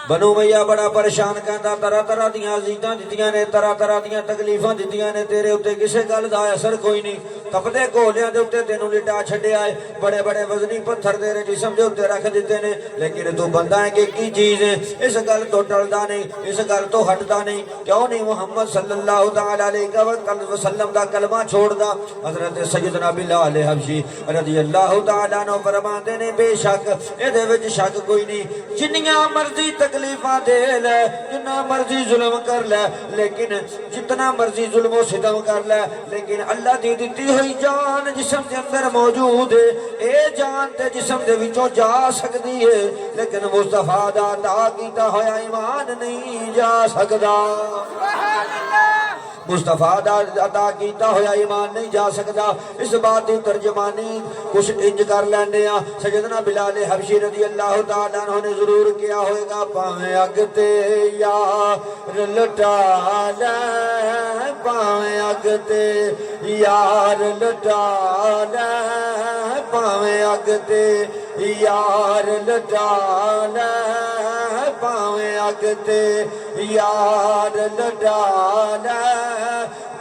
بنو امیہ بڑا پریشان کہندا طرح طرح دیاں عزیزاں دتیاں نے طرح طرح دیاں تکلیفاں دتیاں نے تیرے اوتے کسے گل دا اثر کوئی نہیں تپدے گولیاں دے اوتے تینوں لٹا چھڈیا ہے بڑے بڑے وزنی پتھر تیرے جسم دے اوتے رکھ دتے نے لیکن تو بندہ ہے کہ کی چیز ہے اس گل تو ٹلدا نہیں اس گل تو ہٹدا نہیں کیوں نہیں محمد صلی اللہ تعالی علیہ وسلم دا کلمہ چھوڑدا حضرت سیدنا بلال حبشی رضی اللہ تعالی عنہ فرماندے نے بے شک اے دے وچ شک کوئی نہیں جنیاں مرضی تکلیفاں دے لے جتنا مرضی ظلم کر لے لیکن جتنا مرضی ظلم و ستم کر لے لیکن اللہ دی دتی ہوئی جان جسم دے اندر موجود ہے اے جان تے جسم دے وچوں جا سکدی ہے لیکن مصطفیٰ دا عطا کیتا ہویا ایمان نہیں جا سکدا مصطفیٰ دا عطا کیتا ہویا ایمان نہیں جا سکدا اس بات دی ترجمانی کچھ انج کر لیندے ہاں سیدنا بلال حبشی رضی اللہ تعالیٰ عنہ نے ضرور کیا ہوئے گا پاویں اگ تے یار لٹا لے پاویں اگ تے یار لٹا لے پاویں اگ تے یار لٹا لے پاویں اگ تے یار لٹا لے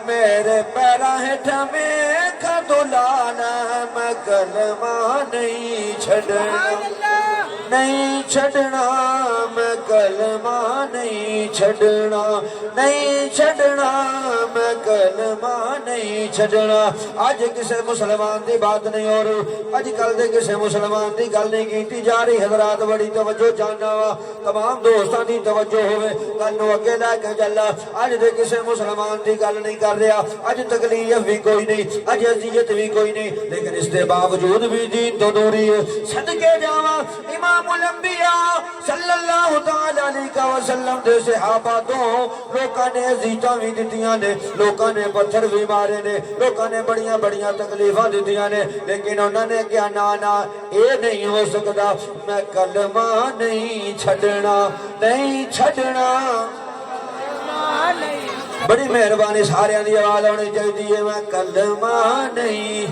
میرے پیراں ہیٹھاں میکھاں دلانا میں کلمہ نہیں چھڈنا نہیں چھڈنا میں کلمہ نہیں چھڈنا نہیں چھڈنا میں کلمہ نہیں چھڈنا اج کسے مسلمان دی بات نہیں ہو رہی اج کل دے کسے مسلمان دی گل نہیں کیتی جا رہی حضرات بڑی توجہ چاہنا وا تمام دوستاں دی توجہ ہوئے گل نو اگے لے کے چلا اج دے کسے مسلمان دی گل نہیں کر رہا اج تکلیف بھی کوئی نہیں اج اذیت بھی کوئی نہیں لیکن اس دے باوجود بھی دین تو دوری ہے صدقے جاواں امام الانبیاء صلی اللہ تعالی علیہ وسلم دے صحابہ تو لوکاں نے عزیتاں بھی دتیاں نے لوکاں نے پتھر بھی مارے نے لوکاں نے بڑیاں بڑیاں تکلیفاں دتیاں نے لیکن انہوں نے کیا نا اے نہیں ہو سکدا میں کلمہ نہیں چھڈنا نہیں چھڈنا بڑی مہربانی سارے دی آواز ہونی چاہیے میں کلمہ نہیں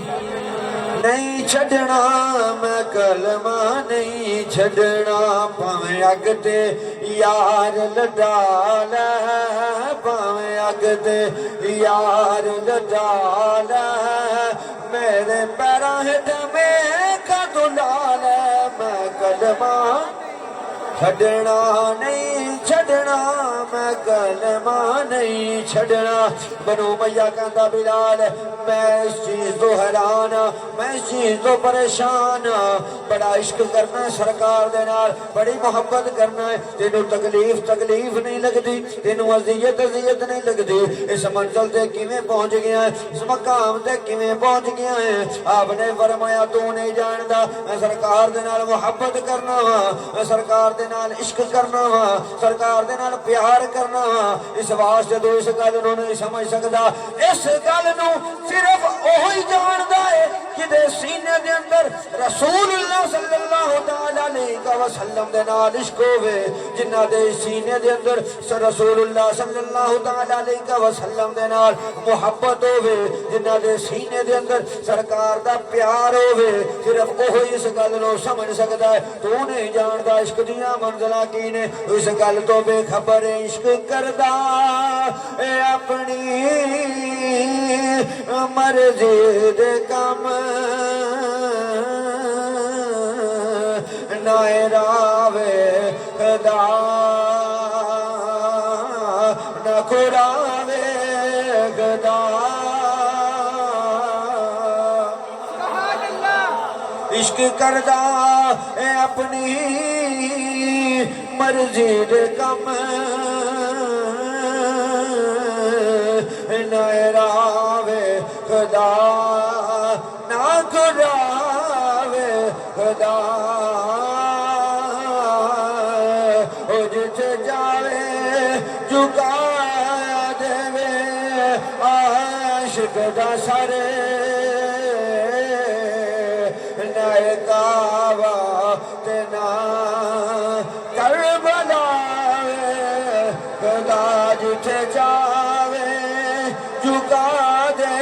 چھڈنا میں کلمہ نہیں چھڈنا پاویں اگ تے یار لٹا لے پاویں اگ تے یار لٹا لے میرے پیراں ہیٹھاں میکھاں دلا لے میں کلمہ چھڈنا نہیں چھڈنا میں کلمہ نہیں چھڈنا بنو امیہ کہندا بلال میں اس چیز تو حیران میں اس چیز تو پریشان بڑا عشق کرنا ہے سرکار دے نال بڑی محبت کرنا ہے تینوں تکلیف نہیں لگدی تینوں اذیت نہیں لگدی اس منزل تے کیویں پہنچ گیا ہے اس مقام تے کیویں پہنچ گیا ہے آپ نے فرمایا تو نہیں جاندا میں سرکار دے نال محبت کرنا وا میں سرکار دے نال عشق کرنا وا سرکار دے نال پیار کرنا وا اس واسطے تو اس گل نوں نہیں سمجھ سکدا اس گل نوں صرف وہی جاندا ہے جدے سینے دے اندر رسول اللہ صلی اللہ تعالی علیہ وسلم دے نال عشق ہوے جنہاں دے سینے دے اندر رسول اللہ صلی اللہ تعالی علیہ وسلم دے نال محبت ہوے جنہاں دے سینے دے اندر سرکار دا پیار ہوے صرف وہی اس گل نوں سمجھ سکدا ہے تو نہیں جاندا عشق دیاں منزلاں کی نے اس گل تو بے خبر عشق کردا اے اپنی مرضی دے کم نہ راوے خدا نہ کھراوے گدا عشق کردا اے اپنی مرضی دے کم نہ راوے خدا نہ کھراوے خدا او جتھے جاوے جھکا دے عاشق دا سر نہ کعبہ تے نہ کربلا خدا جتھے جاوے جھکا دے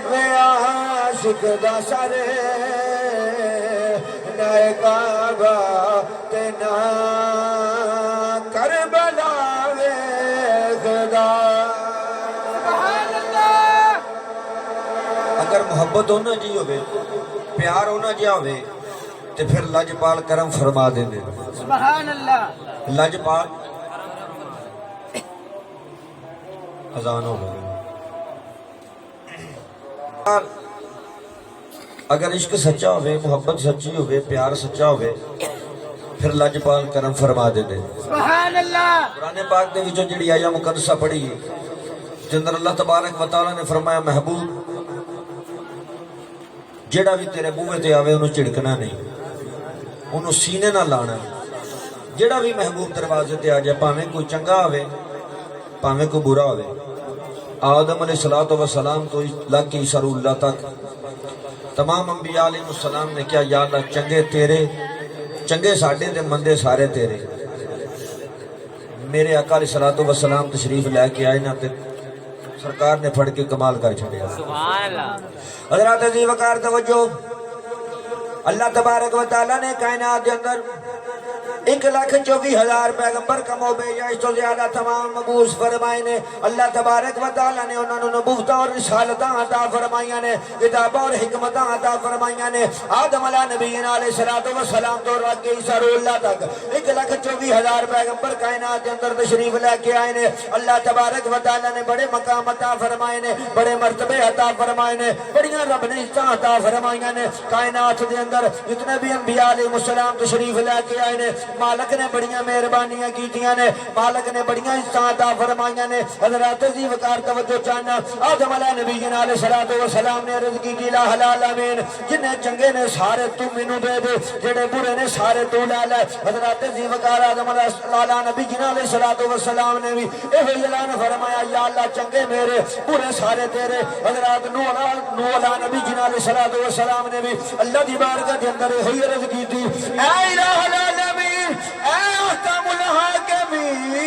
وے عاشق دا سر نہ کعبہ تے نہ اگر محبت ہونا جی ہوئے پیار ہونا جی ہوئے تو پھر لجپال کرم فرما دیں سبحان اللہ لجپال اذان ہو گئی اگر عشق سچا ہوئے محبت سچی ہوئے پیار سچا ہوئے پھر لجپال کرم فرما دے سبحان اللہ قرآن پاک دے وچوں جڑی آیا مقدسہ پڑھی جندر اللہ تبارک و تعالی نے فرمایا محبوب جڑا بھی تیرے بوئے تے آوے انہوں چڑکنا نہیں انہوں سینے نہ لانا جڑا بھی محبوب دروازے تے آ جائے پاویں کوئی چنگا آوے پاویں کوئی برا آوے آدم علیہ السلام تو لگ کے عیسیٰ اللہ تک تمام انبیاء علیہ السلام نے کیا یا اللہ چنگے تیرے چنگے ساڑھے تے مندے سارے تیرے میرے آقا علیہ السلام تشریف لے کے آئے نا تے سرکار نے پھڑ کے کمال کر چھڑیا سبحان اللہ حضرات عزیز وقار توجہ اللہ تبارک و تعالیٰ نے کائنات کے اندر 1,24,000 پیغمبر کمو بھیجا اس تو زیادہ تمام مبعوث فرمائے نے اللہ تبارک و تعالیٰ نے انہوں نے نبوتاں اور رسالتاں عطا فرمائیاں نے کتاباں اور حکمتاں عطا فرمائیاں نے آدم علیہ نبینا علیہ السلام تو رکھ کے عیسیٰ اللہ تک 1,24,000 پیغمبر کائنات کے اندر تشریف لے کے آئے نے اللہ تبارک و تعالیٰ نے بڑے مقام عطا فرمائے نے بڑے مرتبے عطا فرمائے نے بڑیاں رب نے عزتاں عطا فرمائیاں نے کائنات کے اندر جتنے بھی انبیاء علیہ السلام تشریف لے کے آئے نے مالک نے بڑیاں مہربانیاں کیتیاں نے مالک نے بڑیاں عزتاں عطا فرمائیاں نے حضرات عزیز وقار توجہ چاہنا آدم علیہ نبینا علیہ السلام نے عرض کی لا العالمین جنہیں چنگے نے سارے تو مینوں دے دے جڑے برے نے سارے تو لے لے حضرات عزیز وقار آدم علیہ نبینا علیہ السلام نے بھی یہ اعلان فرمایا یا اللہ چنگے میرے برے سارے تیرے حضرات نوح علیہ نبینا علیہ السلام نے بھی اللہ دی بارگاہ کے اندر یہ عرض کی تھی اے الہ العالمین اے احکم الحاکمین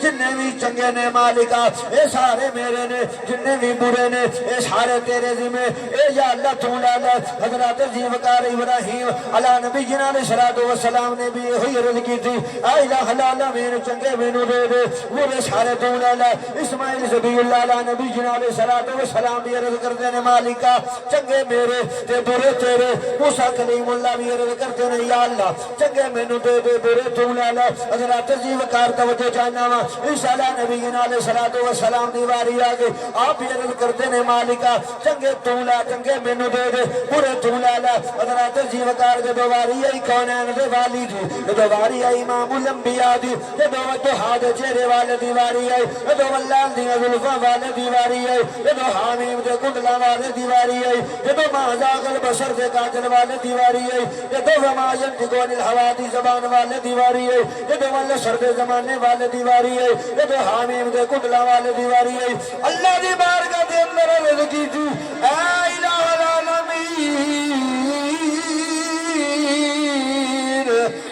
جنہیں بھی چنگے نے مالکہ اے سارے میرے نے جنہیں بھی برے نے اے سارے تیرے ذمہ اے یا اللہ تو لے لے حضرات عزیز وقار ابراہیم علیہ نبینا علیہ السلام نے بھی یہی عرض کی تھی اے الہ العالمین چنگے مینوں دے دے برے سارے تو لے لے اسماعیل ذبیح اللہ علیہ نبینا علیہ السلام بھی عرض کرتے ہیں مالکہ چنگے میرے تے برے تیرے موسیٰ کلیم اللہ بھی عرض کرتے ہیں یا اللہ چنگے مینوں دے دے برے تو لے لے حضرات عزیز وقار توجہ چاہنا وا عیسیٰ علیہ نبینا علیہ السلام دی واری آ گئی آپ بھی عرض کرتے ہیں مالکہ چنگے تو لے چنگے مینوں دے دے برے تو لے لے حضرات عزیز وقار دے واری آئی کونین دے والی دی دے واری آئی امام الانبیاء دی دے وجہا دے چہرے والے دی واری آئی دے اللہ دی زلفاں والے دی واری آئی دے حامیم دے کنڈلاں والے دی واری آئی دے مازاغ البشر دے کاجل والے دی واری آئی دے وما ينطق عن الهوى دی زبان والے دی واری آئی دے والے سر دے زمانے والے دی واری آئی دے حامیم دے کنڈلاں والے دی واری آئی اللہ دی بارگاہ دے اندر عرض کی تھی اے الہ العالمین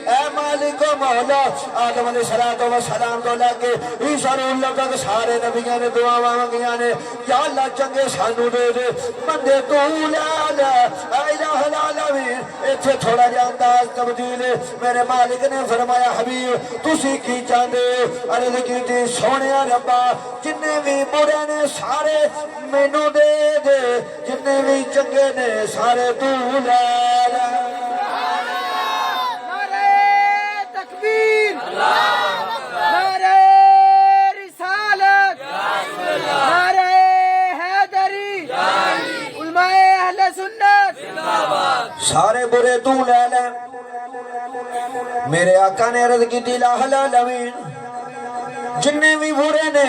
اے مالک و مولا آدم علیہ السلام تو لے کے عیسیٰ اللہ تک سارے نبیوں نے دعاواں مانگیاں نے یا اللہ چنگے سانو دے دے بندے تو لے لے اے الہ العالمین ایتھے تھوڑا جہا انداز تبدیل ہے میرے مالک نے فرمایا حبیب تسی کی چاہندے عرض کی تھی سونیا ربا جننے بھی برے نے سارے مینوں دے دے جننے بھی چنگے نے سارے تو لے لے نعرہ رسالت نعرہ حیدری علماء اہل سنت سارے برے تو لے لے میرے آقا نے عرض کی تھی لا العالمین جننے بھی برے نے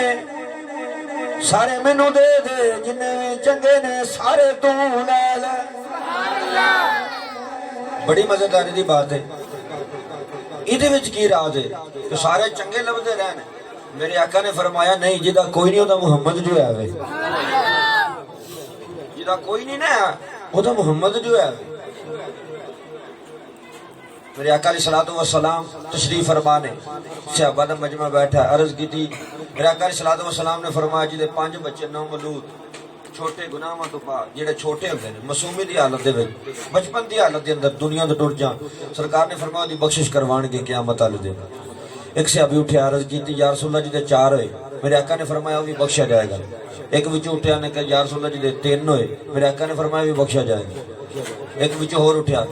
سارے مینوں دے دے جننے بھی چنگے نے سارے تو لے لے بڑی مزیداری دی بات ہے ایدے وچ کی راز ہے کہ سارے چنگے لبدے رہنے میرے آقا نے فرمایا نہیں جدا کوئی نہیں ہوتا محمد جو ہے جدا کوئی نہیں نا ہوتا محمد جو ہے میرے آقا علیہ السلام تشریف فرمانے صحابہ دا مجمع بیٹھا عرض کی تھی میرے آقا علیہ السلام نے فرمایا جدے 5 بچے نومولود چھوٹے گناہاں تو بعد جڑے چھوٹے ہوندے نے معصومی دی حالت دے وچ بچپن دی حالت دے اندر دنیا تو ٹر جان سرکار نے فرمایا دی بخشش کروان گے قیامت والے دن ایک صحابی اٹھے عرض کیتی یا رسول اللہ جی دے 4 ہوئے میرے آقا نے فرمایا وہ بھی بخشا جائے گا. ایک وچوں اٹھیا نے کہ یا رسول اللہ جی دے 3 ہوئے, میرے آقا نے فرمایا بھی بخشا جائے گا. ایک وچوں اور اٹھیا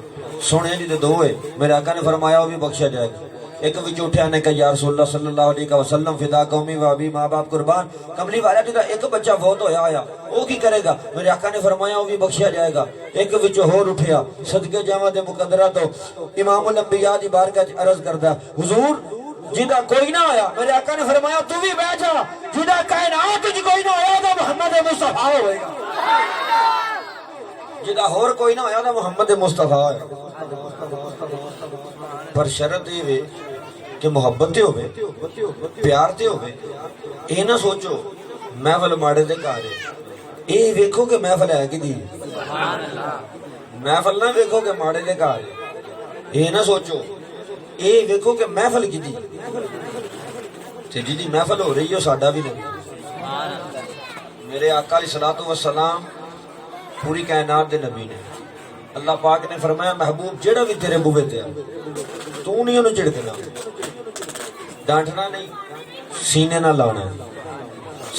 سونے جی دے 2 ہوئے, میرے آقا نے فرمایا وہ بھی بخشا جائے گا. ایک وچوں اٹھیا نے کہ یا رسول اللہ صلی اللہ علیہ وسلم فدا قومی و ابی ماں باپ قربان, کملی والا جدا ایک بچہ فوت ہویا وہ کی کرے گا, میرے آقا نے فرمایا وہ بھی بخشیا جائے گا. ایک وچوں اور اٹھیا صدقے جاواں دے مقدرہ تو امام الانبیاء دی بارگاہ وچ عرض کردا حضور جدا کوئی نہ آیا, میرے آقا نے فرمایا تو بھی بیٹھ جا, جدا کائنات وچ کوئی نہ آیا تو محمد مصطفیٰ ہوئے گا. جدا اور کوئی نہ آیا تو محمد مصطفیٰ ہے. پر شرط یہ وے کہ محبت تے ہوئے, پیار تے ہوئے. اے نہ سوچو محفل ماڑے دے گھر ہے, اے ویکھو کہ محفل ہے کدی. محفل نہ ویکھو کہ ماڑے دے گھر ہے, اے نہ سوچو اے ویکھو کہ محفل کدی تے جدی محفل ہو رہی ہے ساڈا بھی نہیں. میرے آقا علیہ الصلوۃ والسلام پوری کائنات دے نبی نے. اللہ پاک نے فرمایا محبوب جڑا بھی تیرے بوے تے آ تو نہیں انہوں چڑکنا, ڈانٹنا نہیں, سینے نہ لانا.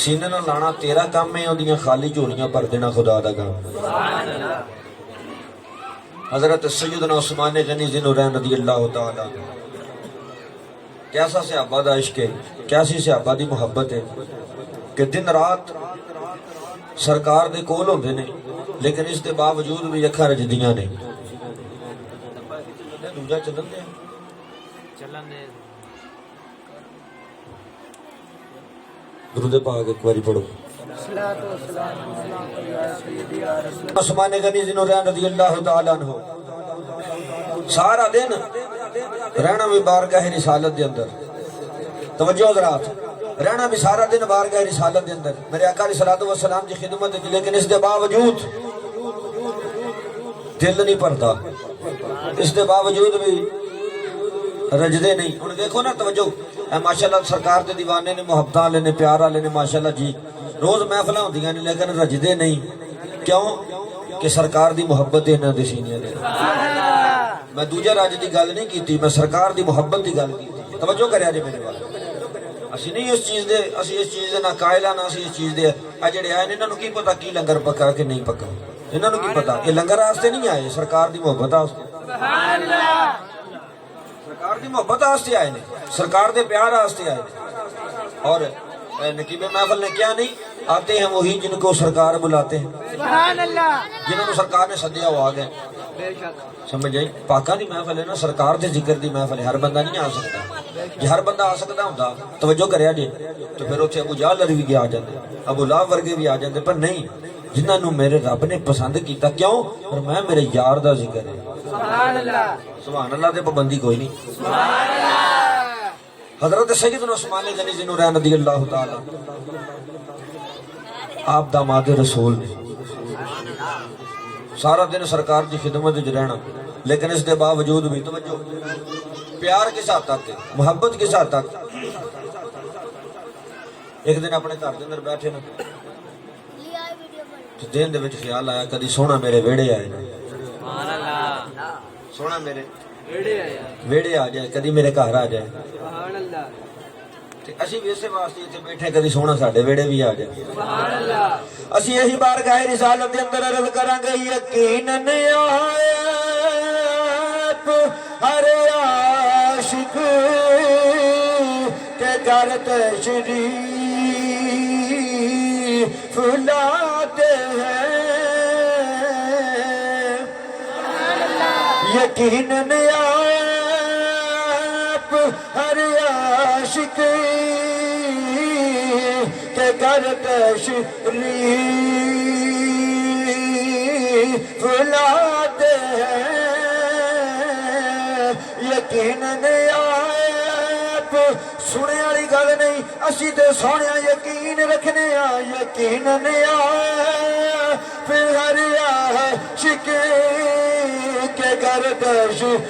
سینے نہ لانا تیرا کام ہے, اودیاں خالی جھولیاں بھر دینا خدا دا کام. حضرت سیدنا عثمان غنی ذی النورین رضی اللہ تعالیٰ کیسا صحابہ دا عشق ہے, کیسی صحابہ دی محبت ہے کہ دن رات سرکار دے کول ہوندے نے, لیکن اس دے باوجود بھی اکھاں رجدیاں نے. دوجا چلن دے درود پاک ایک باری پڑھو. عثمان غنی ذی النورین رضی اللہ تعالیٰ عنہ سارا دن رہنا بھی بارگاہ رسالت دے اندر. توجہ حضرات, رہنا بھی سارا دن بارگاہ رسالت دے اندر میرے آقا علیہ الصلوۃ والسلام کی خدمت دی, لیکن اس دے باوجود دل نہیں پڑتا, اس دے باوجود بھی رجدے نہیں. ہن دیکھو نا توجہ, اے ماشاءاللہ سرکار دے دیوانے نے, محبتاں والے نے, پیار والے نے, ماشاءاللہ جی روز محفلاں ہوندیاں نے لیکن رجدے نہیں. کیوں کہ سرکار دی محبت انہاں دے سینے نے. میں دوجا رج دی گل نہیں کیتی, میں سرکار دی محبت دی گل کیتی. توجہ کریا جی میرے وال. اسی نہیں اس چیز دے, اسی اس چیز دے نہ قائل نہ اسی اس چیز دے. اے جڑے آئے نے انہاں نوں کی پتہ کی لنگر پکا کہ نہیں پکا, انہاں نوں کی پتہ. یہ لنگر واسطے نہیں آئے, سرکار دی محبت واسطے. سبحان اللہ. سرکار دی محبت واسطے آئے نے, سرکار دے پیار واسطے آئے نے. اور نقیب محفل نے کیا نہیں, آتے ہیں وہی جن کو سرکار بلاتے ہیں. سبحان اللہ. جنہوں نے سرکار نے سدیا وہ آ گئے. سمجھ آئی, پاکاں دی محفل ہے نا, سرکار دے ذکر دی محفل ہے, ہر بندہ نہیں آ سکتا. جی ہر بندہ آ سکتا ہوندا توجہ کریا جی تو پھر اتنے ابو جہل بھی آ جاندے, ابو لہب ورگے بھی آ جاندے. پر نہیں, جنہاں نوں میرے رب نے پسند کیتا, کیوں اور میں میرے یار دا ذکر ہے. سبحان اللہ. سبحان اللہ تے پابندی کوئی نہیں. سبحان اللہ. حضرت سیدنا عثمان غنی ذی النورین رضی اللہ تعالی آپ داماد رسول نے, سارا دن سرکار کی خدمت وچ رہنا, لیکن اس دے باوجود بھی توجہ پیار کس حد تک, محبت کس حد تک. ایک دن اپنے گھر دے اندر بیٹھے نا, دن دے وچ خیال آیا کدی سونا میرے ویڑے آئے نا, سونا میرے ویڑے آ جائے, کدی میرے گھر آ جائے. اسی بھی اسے واسطے اتنے بیٹھے کدی سونا ساڈے ویڑے بھی آ جائے. اسی یہی بارگاہ رسالت دے اندر عرض کراں گے یقیناً آپ ہر عاشق کے گھر تشریف لاتے ہیں. یقیناً آپ ہر عاشق کے گھر تشریف لاتے ہیں. یقیناً آپ سنے والی گل نہیں, اسی تے سونے یقین رکھنے آ. یقیناً آپ ہر عاشق کے گھر تشریف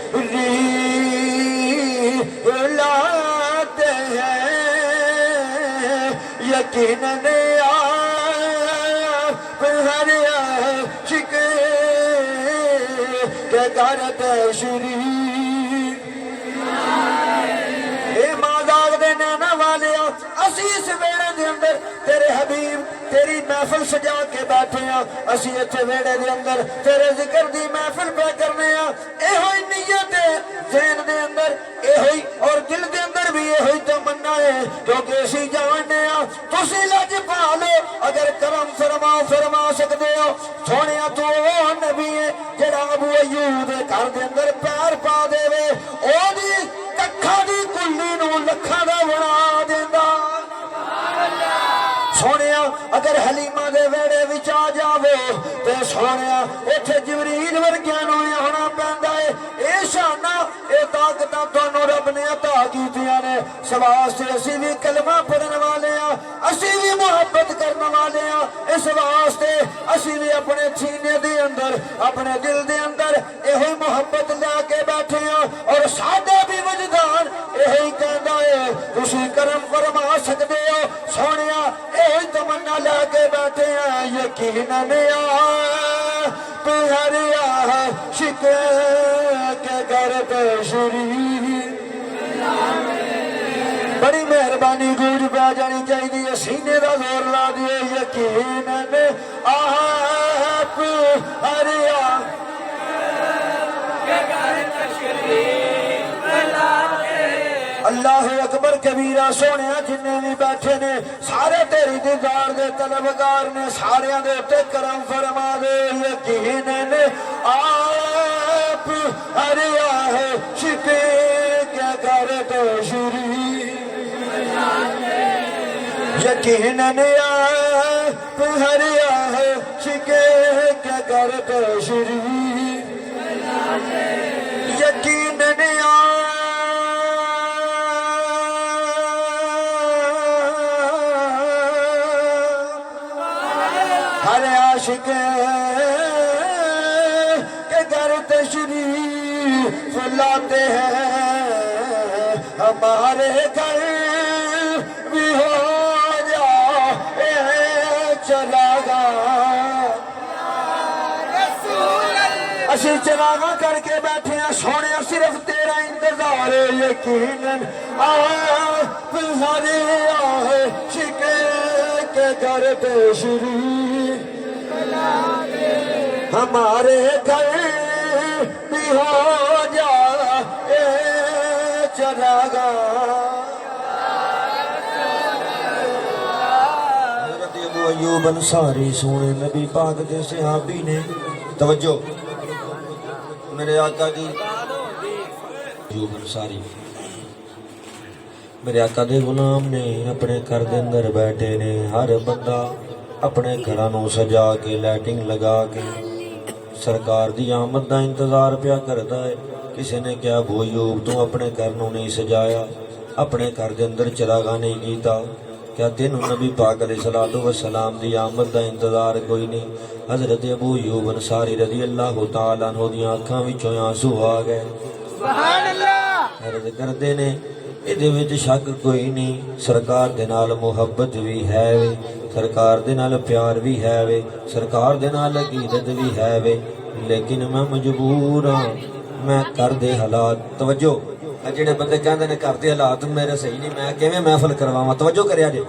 لاتے ہیں. یقیناً آپ ہر عاشق کے گھر تشریف. اے ماں داغ دے نینا والے اسی اس ویڑے دے اندر تیرے حبیب تیری محفل سجا کے بیٹھے ہیں اسی اتنے ویڑے دے اندر تیرے ذکر دی محفل پہ کرنے ہیں اے ہوئی نیت ہے ذہن دے اندر اے ہوئی اور دل دے اندر بھی اے ہوئی تمنا ہے کیونکہ اسی جاننے ہیں تسی لج پالو اگر کرم فرما سکتے ہو سونے تو وہ نبی ہے جڑا ابو ایوب دے گھر دے اندر پیر پا دے وے او دی ککھا دی کلی نو لکھاں دا بنا دیندا سونیا اگر حلیمہ دے ویڑے وچ آ جاوے تے سونیا ایتھے جبریل ورگیاں نو ہونا پیندا ہے اے شانہ اے طاقتاں تانوں رب نے عطا کیتیاں نے سواستے اسی بھی کلمہ پڑھن والے ہاں اسی بھی محبت کرن والے ہاں اس واسطے اسی بھی اپنے سینے دے اندر اپنے دل دے اندر ایہی محبت لے کے بیٹھے ہاں اور ساڈا بھی وجدان ایہی کہندا ہے تسی کرم فرما سکدے ہو سونیا ایہی تمنا لے کے بیٹھے ہیں یقیناً پیاریا شکے کے گھر تشریف بڑی مہربانی گوج پہ جانی چاہیے سینے دا زور لا دیے یقیناً آپ ہریا اللہ اکبر کبیرہ سونے جنہیں بھی بیٹھے نے سارے تیری دیدار دے طلبگار نے سارے دے تے کرم فرما دے یقیناً آپ ہریا ہے شکے کیا گھر تشریف یقیناً آپ ہریا ہے شکے کیا گھر تشریف یقیناً عاشق کے گھر تشریف لاتے ہیں ہمارے گھر بھی ہو جا چلا گا اسی چراغاں کر کے بیٹھے ہیں سونے صرف تیرا انتظار ہے یقیناً آپ ہمارے عاشق کے گھر تشریف ہمارے گھر بھی ہو جا چلا گا حضرت ابو ایوب انصاری سونے نبی پاک دے صحابی نے توجہ میرے آقا دی ایوب انصاری میرے آقا دے غلام نے اپنے گھر دے اندر بیٹھے نے ہر بندہ اپنے گھرانوں سجا کے لائٹنگ لگا کے سرکار دی آمد دا انتظار پیا کرتا ہے کسی نے کیا ابو ایوب تو اپنے گھر نوں نہیں سجایا اپنے گھر دے اندر چراغاں نہیں کیتا کیا تینوں نبی پاک علیہ الصلوۃ والسلام دی آمد دا انتظار کوئی نہیں حضرت ابو ایوب انصاری رضی اللہ تعالی عنہ دی آنکھاں وچوں آنسو آ گئے سبحان اللہ عرض کردے نے ایدے وچ شک کوئی نہیں سرکار دے نال محبت بھی ہے وے سرکار دے نال پیار بھی ہے وے سرکار دے نال عقیدت بھی ہے وے لیکن میں مجبور ہاں میں کر دے حالات توجہ جڑے بندے کہندے نے کر دے حالات میرے صحیح نہیں میں کیویں محفل کرواواں توجہ کریا جے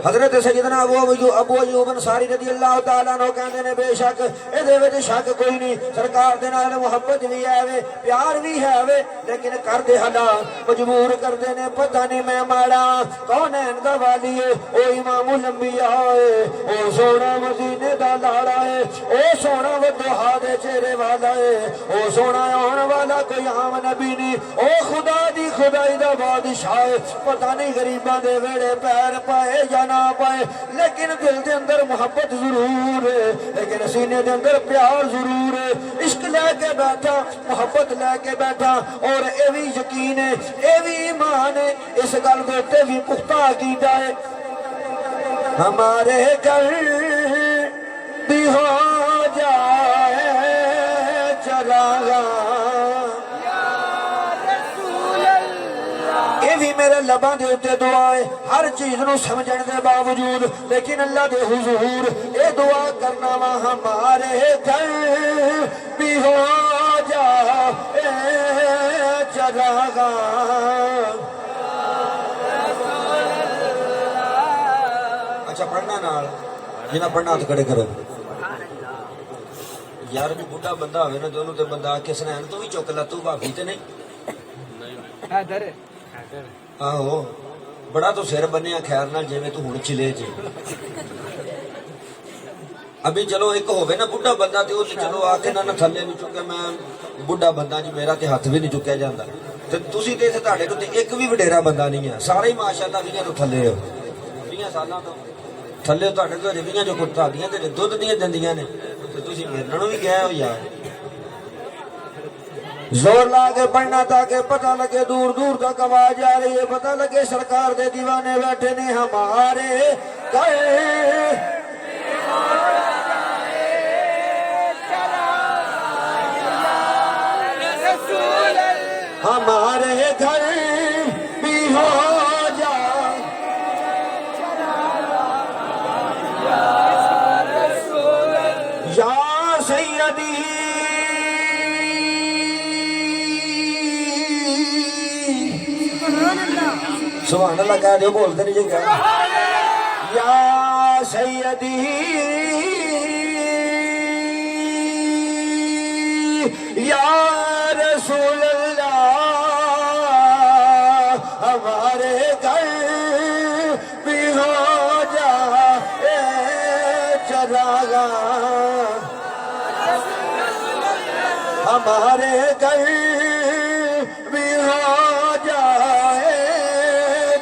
حضرت سیدنا ابو ایوب انصاری رضی اللہ تعالیٰ عنہ کہندے نے بے شک ایدے وچ شک کوئی نہیں سرکار دے نال محبت بھی ہے وے پیار بھی ہے وے لیکن کر دے حالات مجبور کردے نے پتہ نہیں میں ماڑا کونین دا والی ہے او امام الانبیاء ہے او سونا مدینے دا لاڑا ہے او سونا وضحا دے چہرے والا ہے او سونا آن والا کوئی عام نبی نہیں او خدا دی خدائی دا بادشاہ ہے پتہ نہیں غریباں دے ویڑے پیر پائے یا نہ پائے لیکن دل دے اندر محبت ضرور ہے لیکن سینے دے اندر پیار ضرور ہے عشق لے کے بیٹھا محبت لے کے بیٹھا اور اے بھی یقین ہے اے بھی ایمان ہے اس گل دے تے بھی پختہ عقیدہ ہے ہمارے گھر بھی ہو جائے چلا گا بھی میرے لباں دے اتے دعا ہے ہر چیز نو سمجھن دے باوجود لیکن اللہ دے حضور اے دعا کرنا وا ہمارے گھر بھی ہو جا چلا گا اچھا پڑھنا نال جنہیں پڑھنا ہاتھ کھڑے کرو یار بھی بڑھا بندہ ہوئے نا دونوں تے بندہ آ کے سنین تو بھی چک لا تو بھابی تے نہیں آہو بڑا تو سر بنیا خیر نال جی تو ہن چلے جی ابھی چلو ایک ہوئے نا بڑھا بندہ تے وہ چلو آ کے نہ تھلے نہیں چکے میں بڑھا بندہ جی میرا تے ہاتھ بھی نہیں چکیا جاتا تے تسی تے تہاڈے تو ایک بھی وڈیرا بندہ نہیں ہے سارے ہی ماشاءاللہ 20 تو تھلے ہو 20 سالاں تو تھلے تہاڈے تو 20 جو تہاڈیاں تے دودھ دیاں دندیاں نے تے تسی میرے نالوں بھی گئے ہو یار زور لا کے پڑھنا تاکہ پتہ لگے دور دور تک آواز آ رہی ہے پتہ لگے سرکار دے دیوانے بیٹھے نے ہمارے گھر ہمارے گھر بھی ہو جائے یا سیدی سبحان اللہ کہہ دو بولتے نہیں جی کہہ یا سیدی یا رسول اللہ ہمارے گھر بھی ہو جائے چراغاں ہمارے گھر بھی ہو جائے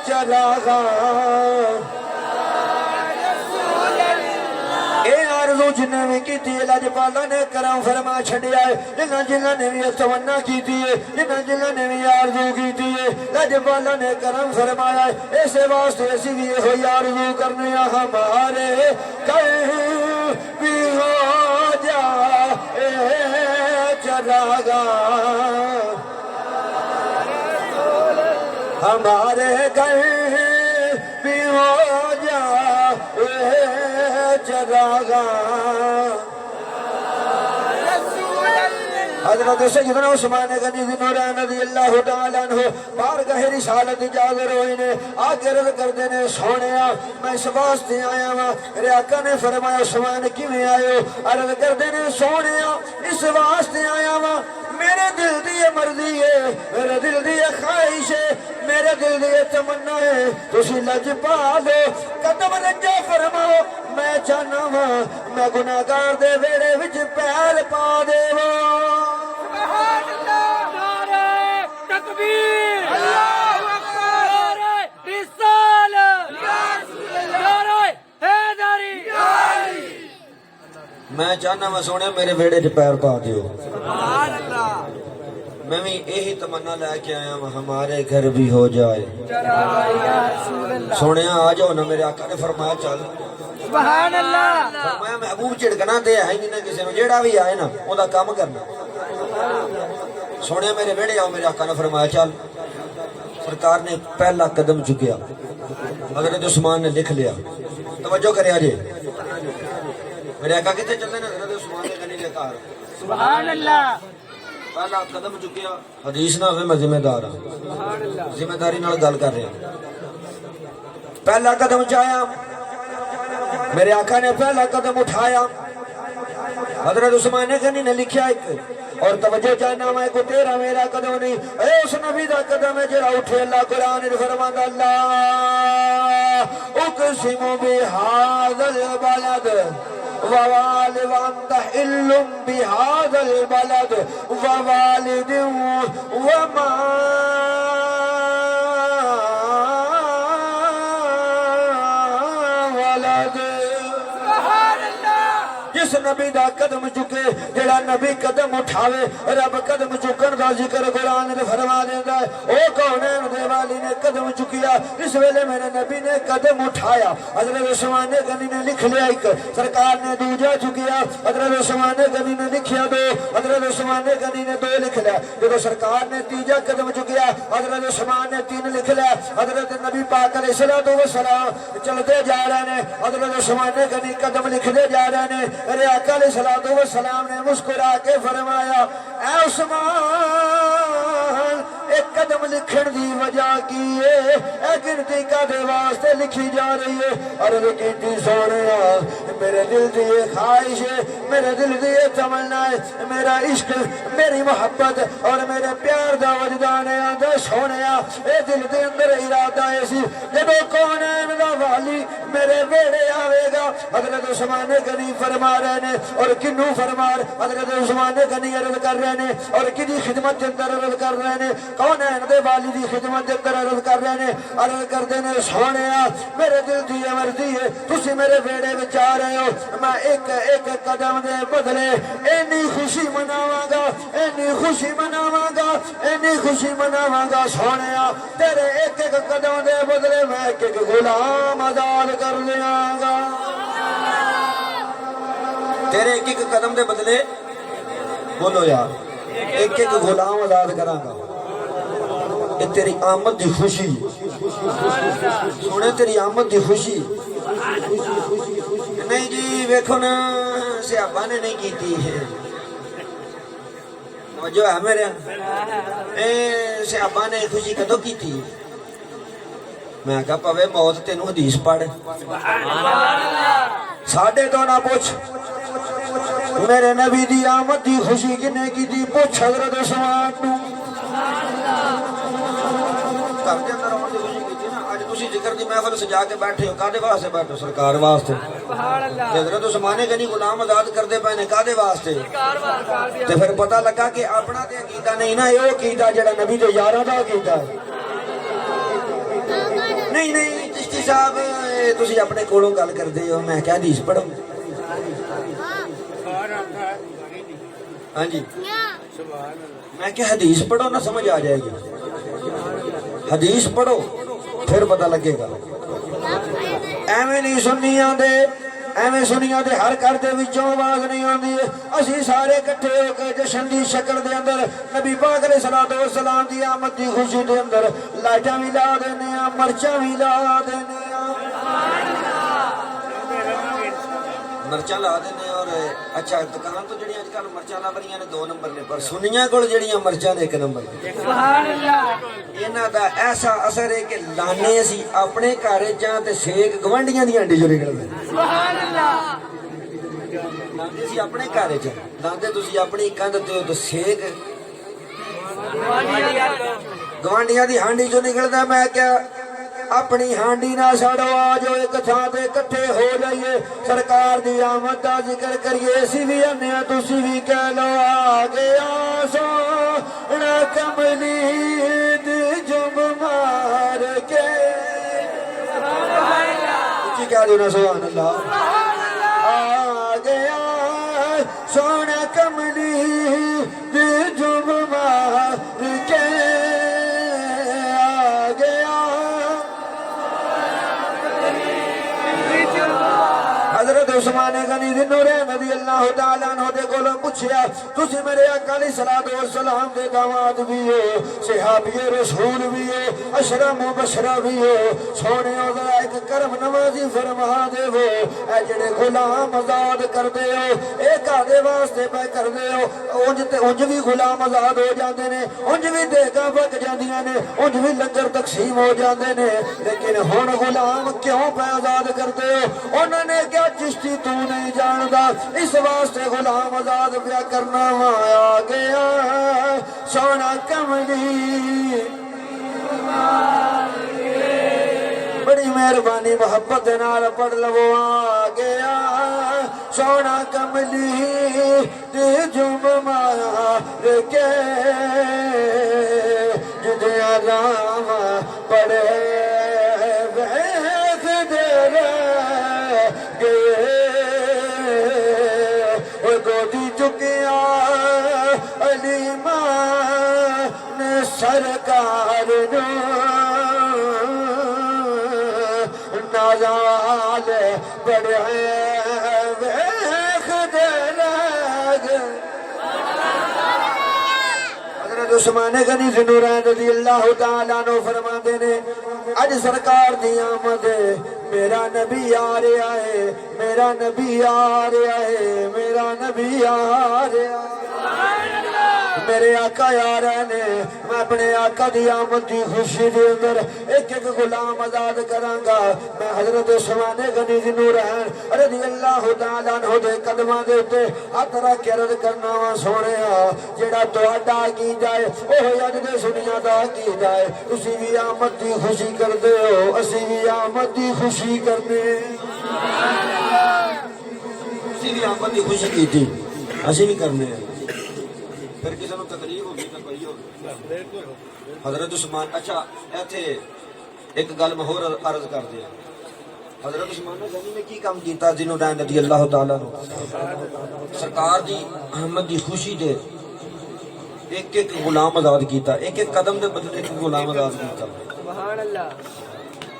چراغاں جنہیں بھی کی تھی لاجپالا نے کرم فرما چھڑیا ہے جنہاں نے بھی تمنا کی تھی جنہاں نے بھی آرزو کی تھی لاجپالا نے کرم فرمایا ہے ایسے واسطے اسی بھی ہوئی آرزو کرنے ہمارے گھر بھی ہو جائے چراغاں ہمارے گھر بھی ہو جائے چراغاں حضرت سیدنا عثمان غنی نوران رضی اللہ تعالیٰ عنہ بارگاہ رسالت جاگر ہوئی نے آگے رضا کردے نے سونیا میں اس واسطے آیا ہوں میرے آقا نے فرمایا عثمان کیویں آئے ہو عرض کردے نے سونیا اس واسطے آیا ہوں میرے دل دی مرضی ہے میرے دل دی خواہش ہے میرے دل دی تمنا ہے تسی لج پا لو قدم رجا فرماؤ میں چاہنا وا میں گناہگار دے ویڑے وچ پیر پا دیواں سبحان اللہ نعرہ تکبیر اللہ اکبر نعرہ رسالت یا رسول اللہ نعرہ حیدری میں چاہنا وا سونے میرے ویڑے وچ پیر پا دیو سبحان اللہ میں بھی یہی تمنا لے کے آیا ہوں ہمارے گھر بھی ہو جائے سونے آ جاؤ نا میرے آقا نے فرمایا چل سبحان اللہ فرمایا محبوب جھڑکنا تے ہے نہیں نا کسی نے جیڑا بھی آئے نا او دا کام کرنا سونے میرے ویڑے آؤ میرے آقا نے فرمایا چل سرکار نے پہلا قدم چکیا حضرت عثمان نے لکھ لیا توجہ کرے آجے میرے آقا کتے چلتے نا حضرت عثمان نے غنی کے کار سبحان اللہ پہلا قدم چکیا حدیث نہ ہوئے میں ذمہ دار ہوں ذمہ داری نال گل کر رہا ہوں پہلا قدم چایا میرے آقا نے پہلا قدم اٹھایا حضرت عثمان غنی نے لکھیا ایک اور توجہ چاہنا میں کو تیرا میرا قدم نہیں اے اس نبی دا قدم ہے جڑا اٹھے اللہ قرآن نے فرماتا اللہ اقسم بهذا البلد ووالد وانت حل بهذا البلد ووالد وما ولد جس نبی دا قدم چکے جڑا نبی قدم اٹھاوے رب قدم چکن دا ذکر قرآن نے فرما دیتا ہے او کونین دے والی نے قدم چکیا اس ویلے میرے نبی نے قدم اٹھایا حضرت عثمان غنی نے لکھ لیا ایک سرکار نے دوجا چکیا حضرت عثمان غنی نے لکھیا دو حضرت عثمان غنی نے دو لکھ لیا جب سرکار نے تیجا قدم چکیا حضرت عثمان نے تین لکھ لیا حضرت نبی پاک علیہ السلام چلتے جا رہے ہیں حضرت عثمان غنی قدم لکھتے جا رہے ہیں میرے آقا علیہ السلام نے مسکرا کے فرمایا اے عثمان ایک قدم لکھن دی وجہ کی ہے اے گنتی کدے واسطے لکھی جا رہی ہے عرض کیتی سونیا میرے دل دی یہ خواہش ہے میرے دل دی یہ تمنا ہے میرا عشق میری محبت اور میرے پیار دا وجدان ہے آندا سونیا اے دل دے اندر ارادہ ہے سی جدو کونین دا والی میرے ویڑے آوے گا حضرت عثمان غنی فرما رہے نے اور کنو فرما حضرت عثمان غنی عرض کر رہے نے اور کدی خدمت کے اندر عرض کر رہے نے کونین دے والی دی خدمت کے اندر عرض کر رہے نے عرض کردے نے سونیا میرے دل دی مرضی ہے تسی میرے ویڑے وچ آ رہے ہو میں ایک ایک قدم دے بدلے اینی خوشی مناواں گا اینی خوشی مناواں گا اینی خوشی مناواں گا سونیا تیرے ایک ایک قدم دے بدلے میں ایک ایک غلام آزاد کر دیاں گا تیرے ایک ایک قدم دے بدلے بولو یار ایک ایک غلام آزاد کراں گا یہ تیری آمد دی خوشی سونے تیری آمد دی خوشی نہیں جی ویکھو نا صحابہ نے نہیں کیتی ہے جو ہے میرے صحابہ نے خوشی کدو کیتی میں کہا پوے موت تینوں حدیث پڑھ ساڈے تو نہ پوچھ میرے نبی دی آمد دی خوشی کنے کی دی پوچھ حضرت عثمان نو گھر دے اندر آمد دی خوشی کیتی نا اج تسی ذکر دی محفل سجا کے بیٹھے ہو کادے واسطے بیٹھو سرکار واسطے حضرت عثمان غنی غلام آزاد کردے پے نے کادے واسطے تے پھر پتہ لگا کہ اپنا تے عقیدہ نہیں نا او عقیدہ جڑا نبی دے یاراں دا عقیدہ ہے نہیں نہیں چشتی صاحب تسی اپنے کولوں گل کردے ہو میں کیا حدیث پڑھو ہاں جی میں کہ حدیث پڑھو نہ سمجھ آ جائے گی حدیث پڑھو پھر پتہ لگے گا ایویں نہیں سنیاں دے ایویں سنیاں دے ہر گھر دے وچوں آواز نہیں آندی اسی سارے اکٹھے ہو کے جشن دی شکل دے اندر نبی پاک علیہ الصلوۃ والسلام دی آمد دی خوشی دے اندر لائٹاں وی لا دینے آ مرچاں وی لا دینے آ مرچاں لا دینے اور اچھا دکان تو جڑی اج کل مرچاں لا بریاں نے 2 نمبر نے پر سنیاں کول جڑیاں مرچاں نے 1 نمبر سبحان اللہ انہاں دا ایسا اثر ہے کہ لانے اسی اپنے گھر جاں تے سیک گوانڈیاں دی ہنڈی جو نکلدے سبحان اللہ لاندے اسی اپنے گھر چ لاندے تسی اپنی کندھ تے تے سیک گوانڈیاں دی ہانڈی جو نکلدا میں کیا اپنی ہانڈی نہ سڑو آجو ایک تھاں تے کٹھے ہو جائیے سرکار دی آمد دا ذکر کریے اسی بھی انیا تسی بھی کہہ لو آگے سونا کملی دی جم مار کے اچھی کہہ دو نا سبحان اللہ آگے سونا کملی دی جم مار کے حضرت عثمان غنی نورین رضی اللہ تعالیٰ عنہ دے کولوں پوچھیا تسی میرے آقا علیہ الصلوۃ والسلام دے داماد بھی ہو صحابی رسول بھی ہو اشرم مبشرہ بھی ہو سونے او ذرا ایک کرم نوازی فرما دے وہ اے جڑے غلام آزاد کر دے ہو اے کادے واسطے پے کر دے ہو انج بھی غلام آزاد ہو جاندے نے انج بھی دیگاں پک جاندیاں نے انج بھی لنگر تقسیم ہو جاندے نے لیکن ہن غلام کیوں پے آزاد کرتے ہو انہوں نے کیا چشتی تو نہیں جاندا اس واسطے غلام آزاد پیا کرنا آیا گیا سونا کملی بڑی مہربانی محبت نال پڑھ لو آ گیا سونا کملی تے جم مار کے جدے آرام پڑے گودی چکیا علیمان سرکار نازال بڑے ویخ دے لگ حضرت عثمان غنی نورین رضی اللہ تعالیٰ عنہ فرماندے نے اج سرکار دی آمد میرا نبی آ رہا ہے میرا نبی آ رہا ہے میرا نبی آ رہا ہے میرے آقا آ رہے نے میں اپنے آقا دی آمد دی خوشی دے اندر ایک ایک غلام آزاد کراں گا میں حضرت عثمان غنی دی نورین رضی اللہ تعالیٰ عنہ دے قدماں دے اوتے ہاتھ رکھ کے عرض کرنا وا سونیا جیڑا تہاڈا عقیدہ ہے اوہ اج دے سنیاں دا عقیدہ ہے تسی بھی آمد دی خوشی کردے ہو اسی بھی آمد دی خوشی کردے اسی بھی آمد دی خوشی کیتی اسی بھی کرنے ہیں پھر کسی نو تکلیف ہوگی تو کوئی ہوگی حضرت عثمان اچھا ایتھے ایک گل میں ہور عرض کر دیا حضرت عثمان غنی نے کی کام کیتا جنہوں نے رضی اللہ تعالیٰ عنہ سرکار دی احمد دی خوشی دے ایک ایک غلام آزاد کیتا ایک ایک قدم دے بدلے ایک غلام آزاد کیتا سبحان اللہ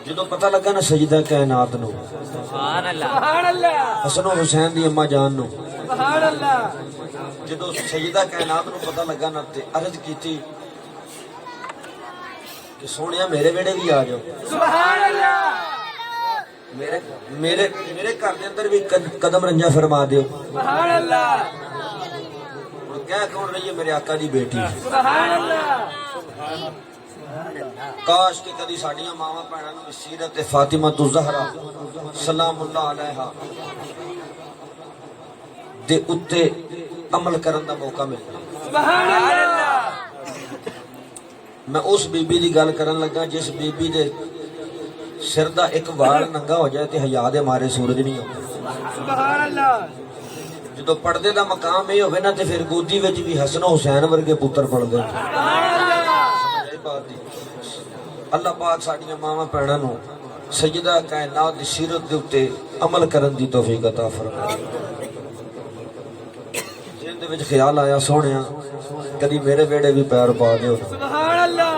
جدو پتہ لگا نا سجدہ کائنات نو سبحان اللہ سبحان اللہ حسن و حسین دی اماں جان نو سبحان اللہ جدو سجدہ کائنات نو پتہ لگا نا تے عرض کیتی کہ سونیا میرے بیڑے بھی آ جاؤ سبحان اللہ میرے گھر دے اندر بھی قدم رنجا فرما دیو سبحان اللہ کیا کون رہی ہے میرے آقا دی بیٹی سبحان اللہ کاش کہ کدی ساڈیاں ماواں بھیناں نوں سیرت فاطمہ الزہرا سلام اللہ علیہا دے اتے عمل کرن دا موقع ملے سبحان اللہ میں اس بی بی دی گل کرن لگا جس بی بی دے سر دا ایک وال ننگا ہو جائے تے حیا دے مارے سورج نہیں آتا سبحان اللہ جدو پردے دا مقام یہ ہوئے نا تے پھر گودی وچ بھی حسن و حسین ورگے پتر پڑھ دے اللہ پاک ساڈیاں ماواں بھیناں نوں سجدہ کائنات دی سیرت دے اوتے عمل کرن دی توفیق عطا فرمائے جن دے وچ خیال آیا سونیا کدی میرے بیڑے بھی پیر پا دیو سبحان اللہ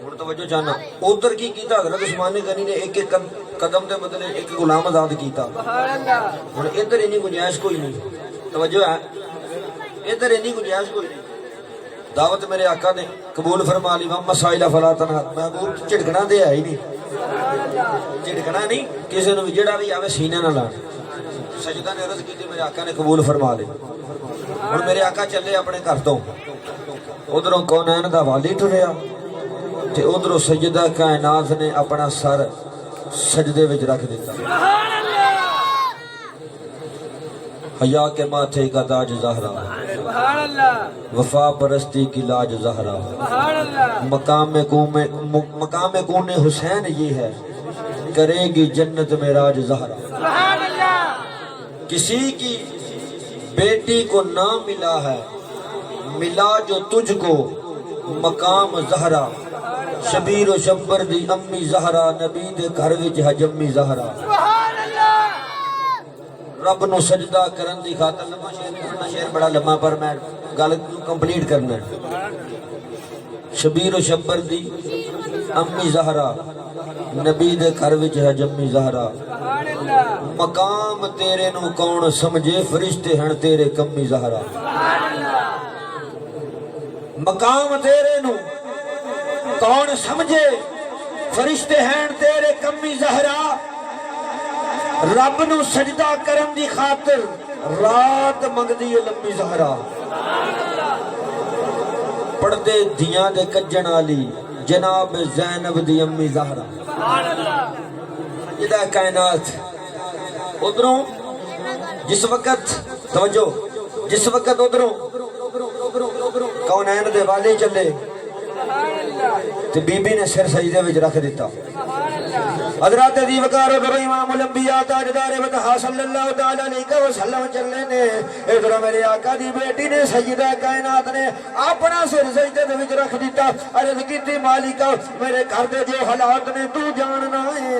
ہن توجہ جانا ادھر کی کیتا حضرت عثمان غنی نے ایک ایک قدم دے بدلے ایک غلام آزاد کیتا سبحان اللہ ہن ادھر انی گنجائش کوئی نہیں توجہ ہے ادھر انی گنجائش کوئی نہیں دعوت میرے آقا نے قبول فرما لی مسائل فلا تنہا محبوب چڑکنا دے ہے ہی نہیں چڑکنا نہیں کسی نے جڑا بھی آوے سینے نہ لان سجدہ نے عرض کی تھی میرے آقا نے قبول فرما لی ہن میرے آقا چلے اپنے گھر تو ادھروں کونین دا والی ٹریا تے ادھروں سجدہ کائنات نے اپنا سر سجدے وچ رکھ دیتا سبحان اللہ حیا کے ماتھے کا تاج زہرا سبحان اللہ وفا پرستی کی لاج زہرا سبحان اللہ مقام کون حسین یہ ہے کرے گی جنت میں راج زہرا سبحان اللہ کسی کی بیٹی کو نہ ملا ہے ملا جو تجھ کو مقام زہرا شبیر و شبر دی امی زہرا نبی دے گھر وچ ہے جمی زہرا سبحان اللہ رب نو سجدہ کرن دی خاطر لمحہ شعر بڑا لمحہ پر میں گل کمپلیٹ کرنا ہے شبیر و شبر دی امی زہرا نبی دے گھر وچ ہے جمی زہرا سبحان اللہ مقام تیرے نو کون سمجھے فرشتے ہیں تیرے کمی زہرا سبحان اللہ مقام تیرے نو کون سمجھے فرشتے ہیں تیرے کمی زہرا رب نو سجدہ کرن دی خاطر رات منگدی ہے لمبی زہرا پردے دیاں دے کجن والی جناب زینب دی امی زہرا سبحان اللہ جدا کائنات ادھروں جس وقت توجہ جس وقت ادھروں کونین دے والے چلے تے بی بی نے سر سجدے وچ رکھ دیتا حضرات دی وقار کرو امام الانبیاء تاجدار بطحا صلی اللہ تعالی علیہ وسلم چلے نے ادھر میرے آقا دی بیٹی نے سجدہ کائنات نے اپنا سر سجدے دے وچ رکھ دیتا عرض کیتی مالکا میرے گھر دے جو حالات نے تو جاننا ہے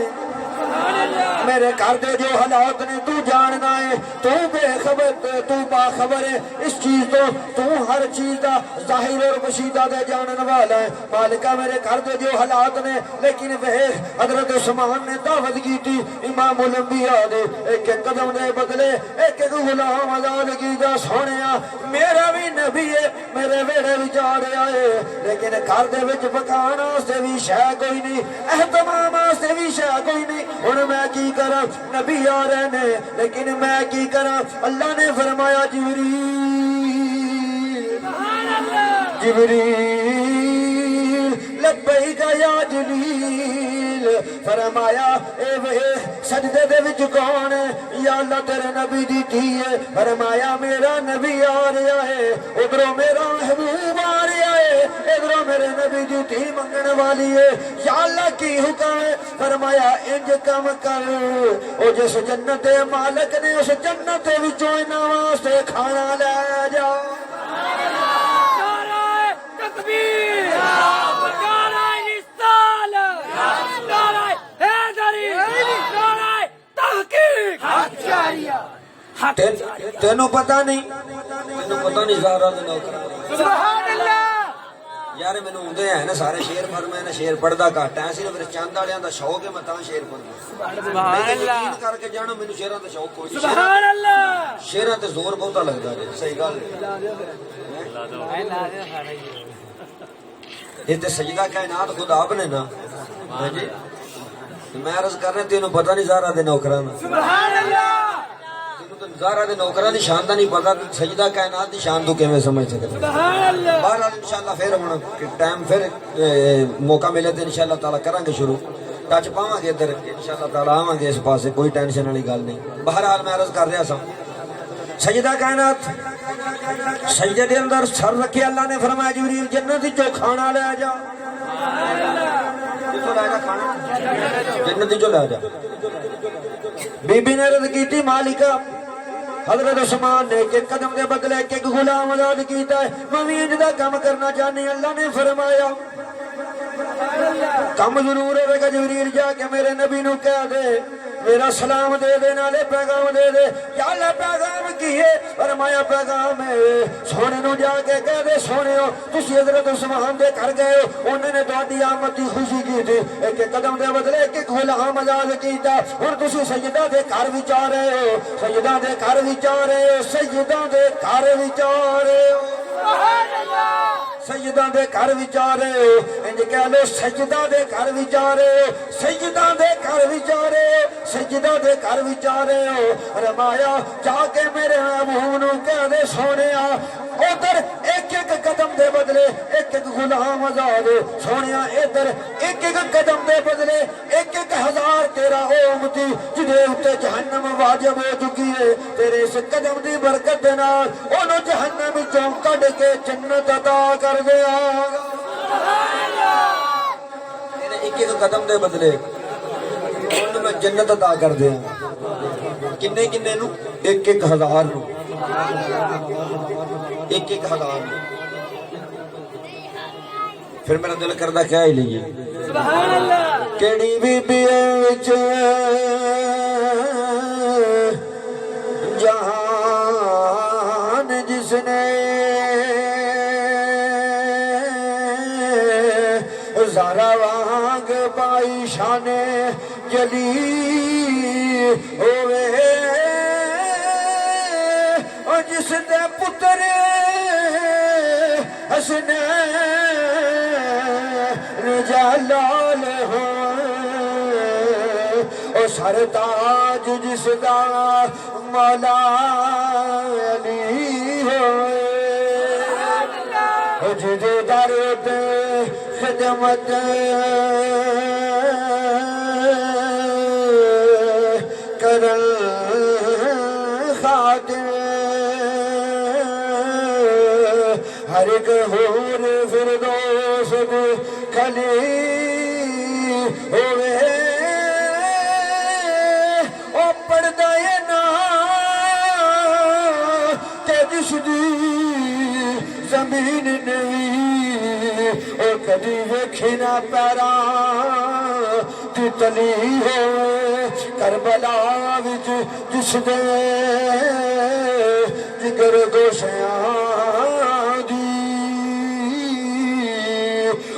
میرے گھر دے جو حالات نے تو جاننا ہے تو بے خبر تو باخبر ہے اس چیز تو ہر چیز دا ظاہر اور مشیدہ دے جانن والا ہے مالکہ میرے گھر دے جو حالات نے لیکن وہ حضرت عثمان نے دعوت کی تھی امام الانبیاء دے ایک ایک قدم دے بدلے ایک ایک غلام آزاد کی دا سونیا میرا بھی نبی ہے میرے ویڑے بھی جا رہا ہے لیکن گھر دے وچ پکانا سے بھی شے کوئی نہیں اہتمام سے بھی شے کوئی نہیں ہن میں کی کراں نبی آ رہے نے لیکن میں کی کراں اللہ نے فرمایا جبریل جبریل لبیک یا جلیل فرمایا اے وے سجدے دے وچ کون ہے یا اللہ تیرے نبی دی دھی ہے فرمایا میرا نبی آ رہا ہے ادھروں میرا محبوب آ رہا ہے ادھروں میرے نبی دی دھی منگن والی ہے یا اللہ کی حکم ہے فرمایا انج کم کر او جس جنت دے مالک نے اس جنت وچوں انہاں واسطے کھانا لے جا نعرہ تکبیر نعرہ رسالت نعرہ حیدری نعرہ تحقیق حق جاریہ حق تینوں پتہ نہیں زہرا دے نوکر سبحان اللہ یار مینوں اوندے ہیں نا سارے شعر پر میں شعر پڑھدا گھٹ ہے صرف میرے چند والیاں دا شوق ہے میں تاں شعر پڑھدا سبحان اللہ یقین کر کے جانو مینوں شعراں دا شوق کوئی نہیں سبحان اللہ شعراں تے زور بہتا لگدا جی صحیح گل یہ تے سجدہ کائنات خود آپ نے نا ہاں جی میں عرض کر رہا تینوں پتہ نہیں زہرا دے نوکراں دا سبحان اللہ زہرا دے نوکراں دی شان دا نہیں پتہ سجدہ کائنات دی شان تو کیویں سمجھ سکدے سبحان اللہ بہرحال انشاءاللہ پھر ہوں ٹائم پھر موقع ملے تو انشاءاللہ تعالیٰ کریں گے شروع ٹچ پاواں گے ادھر انشاءاللہ تعالیٰ آواں گے اس پاسے کوئی ٹینشن والی گل نہیں بہرحال میں عرض کر رہا سا سجدہ کائنات سجدے دے اندر سر رکھے اللہ نے فرمایا جبریل جنت وچوں کھانا لے جا کتھوں لے جا کھانا جنت وچوں لے جا بی بی نے عرض کیتی مالکا حضرت عثمان نے ایک قدم دے بدلے ایک غلام آزاد کیتا ہے میں انج دا کام کرنا چاہنی اللہ نے فرمایا کم ضرور ہے کہ جبریل جا کے میرے نبی نو کہہ دے میرا سلام دے دے نالے پیغام دے دے یا اللہ پیغام کی ہے فرمایا پیغام ہے سونے نو جا کے کہہ دے سونے ہو تسی حضرت عثمان دے کر گئے ہو انہوں نے تہاڈی آمد دی خوشی کی تھی ایک قدم دے بدلے ایک غلام آزاد کیتا ہن تسی سجدہ دے گھر وچ آ رہے ہو سجدہ دے گھر وچ آ رہے ہو سجدہ دے گھر وچ آ رہے ہو سبحان اللہ سجدہ دے گھر وچ آ رہے ہو انج کہہ لو سجدہ دے گھر وچ آ رہے ہو سجدہ دے گھر وچ آ رہے ہو سجدہ دے گھر وچ آ رہے ہو فرمایا جا کے میرے محبوب نو کہہ دے سونیا ادھر ایک ایک قدم دے بدلے ایک ایک غلام آزاد سونیا ادھر ایک ایک قدم دے بدلے ایک ایک ہزار تیرا امتی جدے اتے جہنم واجب ہو چکی ہے تیرے اس قدم دی برکت دے نال اونوں جہنم وچوں کڈ کے جنت عطا کر دیا ایک ایک قدم دے بدلے انہوں میں جنت عطا کر دیا کنے کنے نو ایک ایک ہزار نو ایک ایک ہزار نو پھر میرا دل کردہ کیا ہی لیے سبحان اللہ کیڑی بی بی وچ جہان جس نے زہرا وانگ پائی شان جلی ہوئے اور جس دے پتر حسنین جلال ہوئے اور سر تاج جس دا مولا علی ہوئے جدے در پہ خدمت کرن خاطر ہر ایک حور فردوس کو کھلی ہوئے او پردہ نام کہ جس دی زمین نوی او کدی ویکھی نہ پیراں دی تلی ہوئے کربلا وچ جس دے جگر گوشیاں دی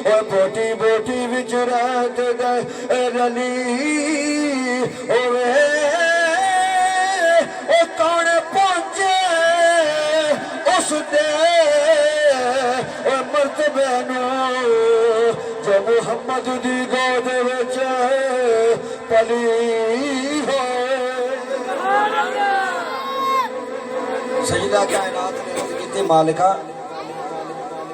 او بوٹی بوٹی وچ رہت دے رلی ہوئے او کون پہنچے اس دے مرتبے نو جو محمد دی گود وچ پلی ہوئے سجدہ کائنات نے عرض کیتی مالکا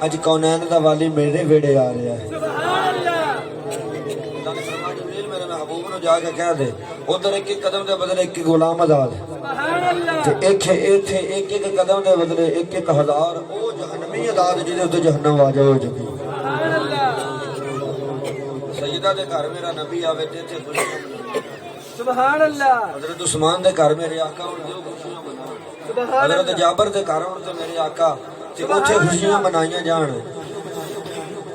اج کونین دا والی میرے ویڑے آ رہا ہے سبحان اللہ اللہ نے فرمایا جبریل میرے محبوب نو جا کے کہہ دے ادھر ایک ایک قدم دے بدلے ایک ایک غلام آزاد سبحان اللہ تے ایک ایتھے ایک ایک قدم دے بدلے ایک ایک ہزار او جہنمی آزاد جہدے تے جہنم واجب ہو چکی سبحان اللہ سیدہ دے گھر میرا نبی آوے تے تے خوشیاں منائیں سبحان اللہ حضرت عثمان دے گھر میرے آقا ہون تے خوشیاں منائیں سبحان حضرت اللہ جابر دے گھر ہون تے میرے آقا تے اوتھے خوشیاں منائیاں جان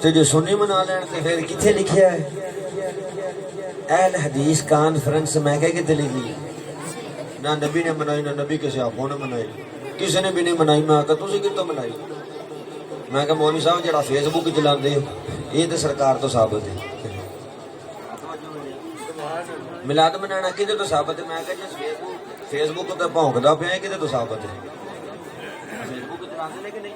تے جو سنی منا لین تے پھر کتھے لکھیا ہے اہل حدیث کانفرنس میں کہہ کے لکھی نہ نبی نے منائی نہ نبی کے صحابوں نے منائی کسی نے بھی نہیں منائی میں آقا تسی کتوں منائی میں کہا مولوی صاحب جڑا فیس بک چلاندے یہ تے سرکار تو ثابت ہے میلاد منانا کدے تو ثابت ہے میں کہا جس فیس بک تے بھونکدا پیا ہے کدے تو ثابت ہے فیس بک چلاندے نے کہ نہیں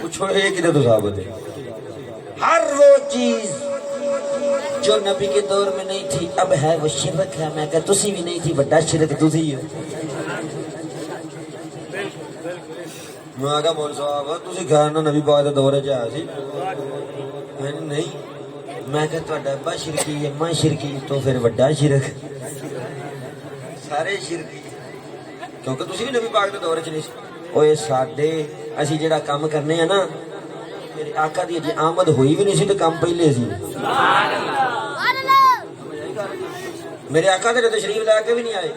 پوچھو یہ کدے تو ثابت ہے ہر وہ چیز جو نبی کے دور میں نہیں تھی اب ہے وہ شرک ہے میں کہا تسی بھی نہیں تھی بڑا شرک تسی ہو میں آگا مول صاحب تسی خیر نہ نبی پاک دے دور وچ آیا سی میں نہیں میں کہا تہاڈا ابا شرکی ہے ماں شرکی تو پھر بڑا شرک سارے شرکی کیونکہ تسی بھی نبی پاک دے دور وچ نہیں سی اوے ساڈے اسی جڑا کام کرنے ہیں نا میرے آقا دی جی آمد ہوئی بھی نہیں سی تو کام پہلے سی میرے آقا دے تشریف لے کے بھی نہیں آئے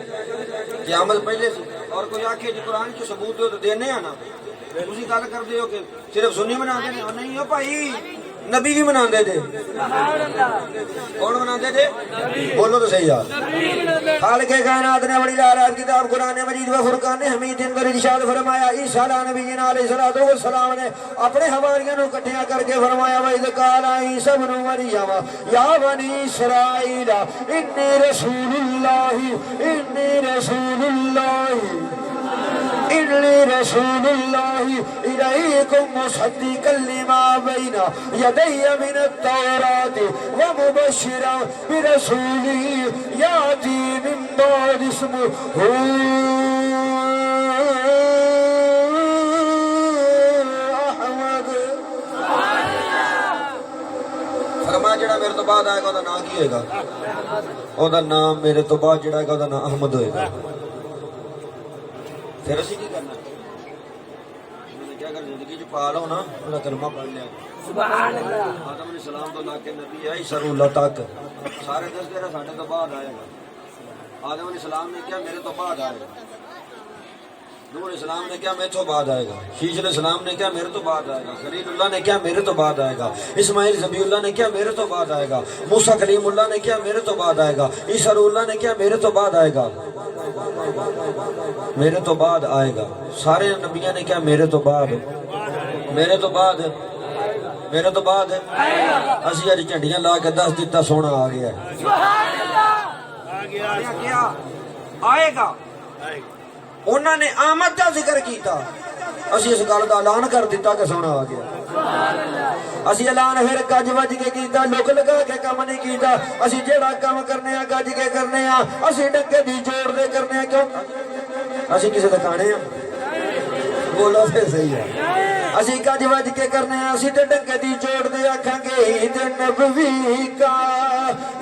کہ آمد پہلے سی اور کوئی آکھے جی قرآن کی ثبوت دو تو دینے ہیں نا تسی گل کردے ہو کہ صرف سنی منا دے نہیں ہو بھائی نبی بھی منا دے دے کون منا دے دے بولو تو صحیح یار خالق کائنات نے بڑی لالات کتاب قرآن مجید و فرقان حمید اندر ارشاد فرمایا عیسیٰ نبی علیہ السلام نے اپنے حواریوں کو اکٹھیاں کر کے فرمایا وَإِذْ قَالَ عِيسَىٰ ابْنُ مَرْيَمَ يَا بَنِي إِسْرَائِيلَ إِنِّي رَسُولُ اللَّهِ إِلَيْكُمْ مُصَدِّقًا لِمَا بَيْنَ يَدَيَّ مِنَ التَّوْرَاةِ وَمُبَشِّرًا بِرَسُولٍ يَأْتِي مِن بَعْدِي اسْمُهُ أَحْمَدُ فرمایا جڑا میرے تو بعد آئے گا وہ نام کی ہوئے گا وہ نام میرے تو بعد جڑا ہے گا وہ احمد ہوئے گا پھر اسی کی کرنا کیا کر زندگی جو پال ہو نا انہاں کلمہ پڑھ لیا سبحان اللہ آدم علیہ السلام تو لا کے نبی ہے عیسیٰ اللہ تک سارے دس دے رہا ساڑھے تو بعد آئے گا آدم علیہ السلام نے کیا میرے تو بعد آئے گا نوح علیہ السلام نے کیا میرے تو بعد آئے گا شیش علیہ السلام نے کیا میرے تو بعد آئے گا خلیل اللہ نے کیا میرے تو بعد آئے گا اسماعیل ذبیح اللہ نے کیا میرے تو بعد آئے گا موسیٰ کلیم اللہ نے کیا میرے تو بعد آئے گا عیسیٰ روح اللہ نے کیا میرے تو بعد آئے گا میرے تو بعد آئے گا سارے نبیوں نے کیا میرے تو بعد میرے تو بعد میرے تو بعد اسی اج جھنڈیاں لا کے دس دیتا سونا آ گیا ہے سبحان اللہ کیا آئے گا انہوں نے آمد کا ذکر کیتا اسی اس گل کا اعلان کر دیتا کہ سونا آ گیا اسی اعلان پھر گج وج کے کیتا لک لگا کے کام نہیں کیتا اسی جیڑا کام کرنے ہیں گج کے کرنے ہیں اسی ڈنگے دی جوڑ دے کرنے ہیں کیوں اسی کسی دکھانے ہیں بولو پھر صحیح ہے اسی گج وج کے کرنے ہیں اسی تے ڈنگے دی جوڑ دے آکھاں گے عید نبوی کا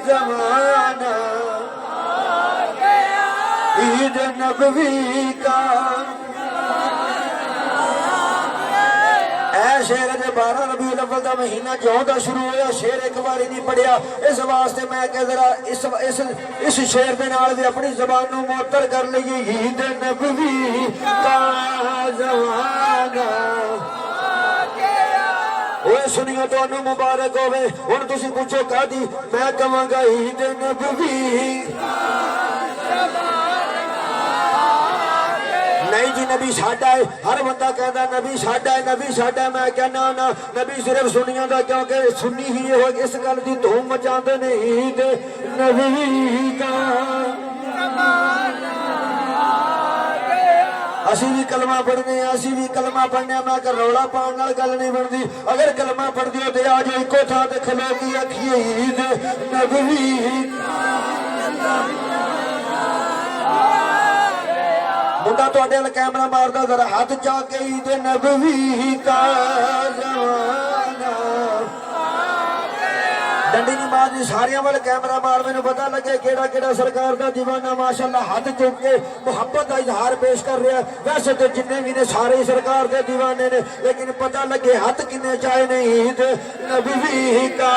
زمانہ عید نبوی کا اے شیر دے 12 ربیع الاول دا مہینہ جوں دا شروع ہویا شیر ایک باری نہیں پڑھیا اس واسطے میں کہ ذرا اس شیر دے نال بھی اپنی زبان نو معطر کر لئیے عید نبوی کا زمانہ اوے سنیو تانوں مبارک ہوے ہن تسی پوچھو کادی میں کہاں گا عید نبوی نہیں جی نبی ساڈا ہے ہر بندہ کہندا نبی ساڈا ہے نبی ساڈا ہے میں کہنا نا نبی صرف سنیاں دا کیونکہ سنی ہی ہو اس گل دی دھوم مچاندے نے عید نبی کا اسی بھی کلمہ پڑھنے ہیں اسی بھی کلمہ پڑھنے ہیں میں کہ رولا پان نال گل نہیں بنتی اگر کلمہ پڑھ دیو تے آ جو اکو تھاں تے کھلو کی آکھیے عید نبوی ਮੁੰਡਾ ਤੁਹਾਡੇ ਵੱਲ ਕੈਮਰਾ ਮਾਰਦਾ ਜ਼ਰਾ ਹੱਥ ਚਾ ਕੇ ਈਦ ਨਬਵੀ ਕਾ ਜ਼ਮਾਨਾ ਡੰਡੀ ਦੀ ਮਾਰਨੀ ਸਾਰਿਆਂ ਵੱਲ ਕੈਮਰਾ ਮਾਰ ਮੈਨੂੰ ਪਤਾ ਲੱਗੇ ਕਿਹੜਾ ਕਿਹੜਾ ਸਰਕਾਰ ਦਾ دیਵਾਨਾ ਮਾਸ਼ਾਅੱਲਾ ਹੱਥ ਚੁੱਕ ਕੇ ਮੁਹੱਬਤ ਦਾ ਇਜ਼ਹਾਰ ਪੇਸ਼ ਕਰ ਰਿਹਾ ਵੈਸੇ ਤੇ ਜਿੰਨੇ ਵੀ ਨੇ ਸਾਰੇ ਹੀ ਸਰਕਾਰ ਦੇ دیਵਾਨੇ ਨੇ ਲੇਕਿਨ ਪਤਾ ਲੱਗੇ ਹੱਥ ਕਿੰਨੇ ਚਾਹੇ ਨੇ ਈਦ ਨਬਵੀ ਕਾ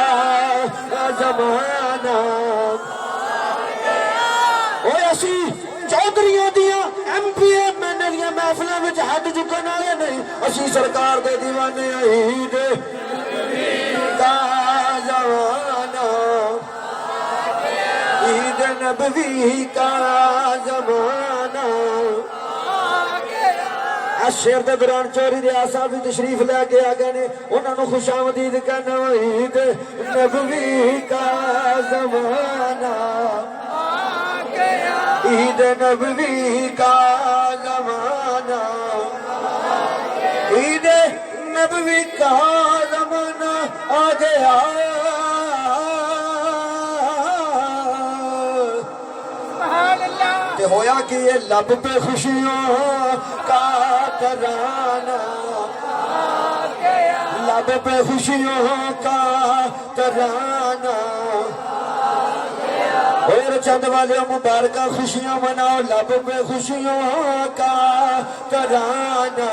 ਜ਼ਮਾਨਾ ਓਏ ਅਸੀਂ ਚੌਧਰੀਆਂ ਦੀਆਂ MP MNA ਦੀਆਂ ਮਹਿਫਲਾਂ ਵਿੱਚ ਹੱਥ ਚੁੱਕਣ ਵਾਲੇ ਨਹੀਂ ਅਸੀਂ ਸਰਕਾਰ ਦੇ دیਵਾਨੇ ਈਦ کا زمانہ عید نبوی کا زمانہ شیر دے دوران چوری ریاض صاحب بھی تشریف لے کے آ گئے نے انہوں نے خوش آمدید کہنا عید نبوی کا زمانہ عید نبوی کا زمانہ عید نبوی کا زمانہ آ گیا تے ہویا کہ یہ لب پہ خوشیوں کا ترانہ لب پہ خوشیوں کا ترانہ اور چند والے مبارکہ خوشیاں مناؤ لب پہ خوشیوں کا ترانہ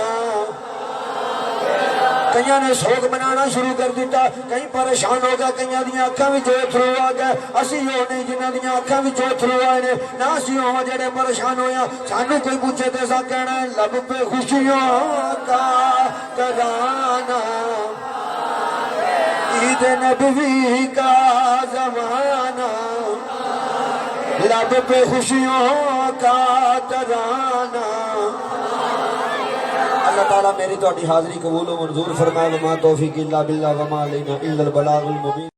کئیاں نے سوگ منانا شروع کر دیتا کئی پریشان ہو گیا کئیاں دیاں اکھاں وچ اتھرو آ گئے اسی ہو نہیں جنہاں دیاں اکھاں وچ اتھرو آئے نے نہ اسی ہو جڑے پریشان ہویا سانو کوئی پوچھے تے سا کہنا ہے لب پہ خوشیوں کا ترانہ عید نبوی کا زمانہ لب پہ خوشیوں کا ترانہ اللہ تعالیٰ میری تو حاضری قبول و منظور فرمائے وما توفیق الا باللہ وما علینا الا البلاغ المبین